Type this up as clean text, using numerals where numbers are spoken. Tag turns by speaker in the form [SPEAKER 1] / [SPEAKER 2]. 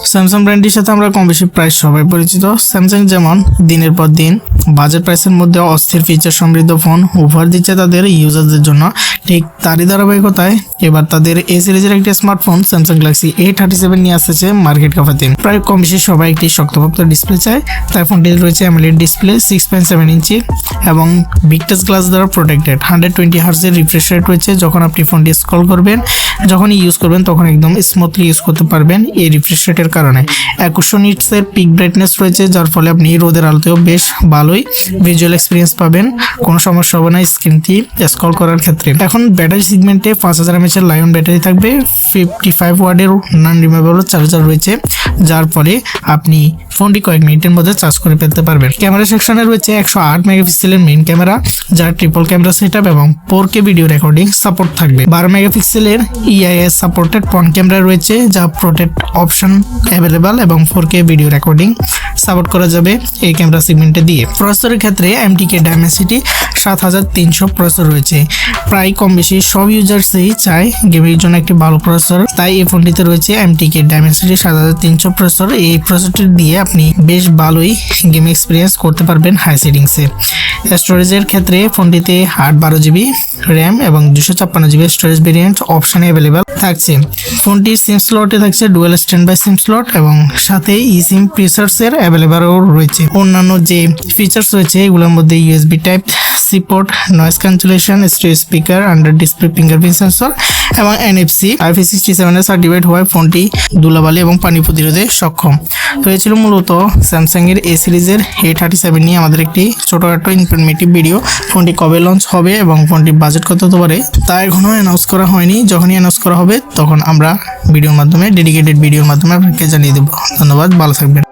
[SPEAKER 1] Samsung ব্র্যান্ডের সাথে আমরা কম বেশি প্রায় সবাই পরিচিত। স্যামসাং যেমন দিনের পর দিন বাজেট প্রাইসের মধ্যে অস্থির ফিচার সমৃদ্ধ ফোন উপহার দিচ্ছে তাদের ইউজারদের জন্য, ঠিক তারই ধারাবাহিকতায় এবার তাদের এ সিরিজের একটি স্মার্টফোন স্যামসাং গ্যালাক্সি A37 নিয়ে আসছে মার্কেট কাঁপাতে। প্রায় কম বেশি সবাই একটি শক্তপোক্ত ডিসপ্লে চায়, তাই ফোনটিতে রয়েছে অ্যামোলেড ডিসপ্লে 6.7 ইঞ্চি এবং বিগ টাচ গ্লাস দ্বারা প্রোটেক্টেড। 120 হার্জের রিফ্রেশ রেট রয়েছে। যখন আপনি ফোনটি স্ক্রল করবেন, যখন ইউজ করবেন তখন একদম স্মুথলি ইউজ করতে পারবেন এই রিফ্রেশ রেটের কারণে। 2100 নিটসের পিক ব্রাইটনেস রয়েছে, যার ফলে আপনি রোদের আলোতেও বেশ ভালোই ভিজুয়াল এক্সপিরিয়েন্স পাবেন, কোনো সমস্যা হবে না স্ক্রিনটি স্ক্রল করার ক্ষেত্রে। এখন ব্যাটারি সেগমেন্টে 5000 mAh এর লায়ন ব্যাটারি থাকবে, 55 ওয়াটের নন রিমুভেবল চার্জার রয়েছে, যার ফলে আপনি ফোনটি কয়েক মিনিটের মধ্যে চার্জ করে ফেলতে পারবেন। ক্যামেরা সেকশনে রয়েছে 108 মেগাপিক্সেলের মেইন ক্যামেরা, যার ট্রিপল ক্যামেরা সেটআপ এবং 4K ভিডিও রেকর্ডিং সাপোর্ট থাকবে। 12 মেগাপিক্সেলের EIS সাপোর্টেড ফ্রন্ট ক্যামেরা রয়েছে, যা প্রোটেক্ট অপশন অ্যাভেলেবল এবং 4K ভিডিও রেকর্ডিং সাপোর্ট করা যাবে এই ক্যামেরা সেগমেন্টে দিয়ে। প্রসেসরের ক্ষেত্রে MTK Dimensity 7300 প্রসেসর রয়েছে। প্রায় কম বেশি সব ইউজার্সই চায় গেমের জন্য একটি ভালো প্রসেসর, তাই এই ফোনটিতে রয়েছে MTK Dimensity 7300 প্রসেসর। এই প্রসেসরটি দিয়ে আপনি বেশ ভালোই গেম এক্সপিরিয়েন্স করতে পারবেন হাই সেটিংসে। স্টোরেজের ক্ষেত্রে ফোনটিতে 8/12 GB র্যাম এবং 256 GB স্টোরেজ ভেরিয়েন্ট অপশনে অ্যাভেলেবেল থাকছে। ফোনটির সিম স্লটে থাকছে dual standby sim slot এবং সাথে সিম ফিচার্সের অ্যাভেলেবেলও রয়েছে। অন্যান্য যে ফিচার্স রয়েছে এগুলোর মধ্যে USB type C port, noise cancellation, stereo speaker, under display fingerprint sensor এবং NFC IP67 এর সার্টিফাইড হওয়ায় ফোনটি ধুলাবালি এবং পানি প্রতিরোধে সক্ষম। তো এই ছিল মূলত স্যামসাং এর A সিরিজের A37 নিয়ে আমাদের একটি ছোটখাটো ইনফরমেটিভ ভিডিও। ফোনটি কবে লঞ্চ হবে এবং ফোনটির বাজেট কত হতে পারে তা এখনো অ্যানাউন্স করা হয়নি। যখনই অ্যানাউন্স করা হবে তখন আমরা ভিডিওর মাধ্যমে ডেডিকেটেড ভিডিওর মাধ্যমে আপনাকে জানিয়ে দেবো। ধন্যবাদ, ভালো থাকবেন।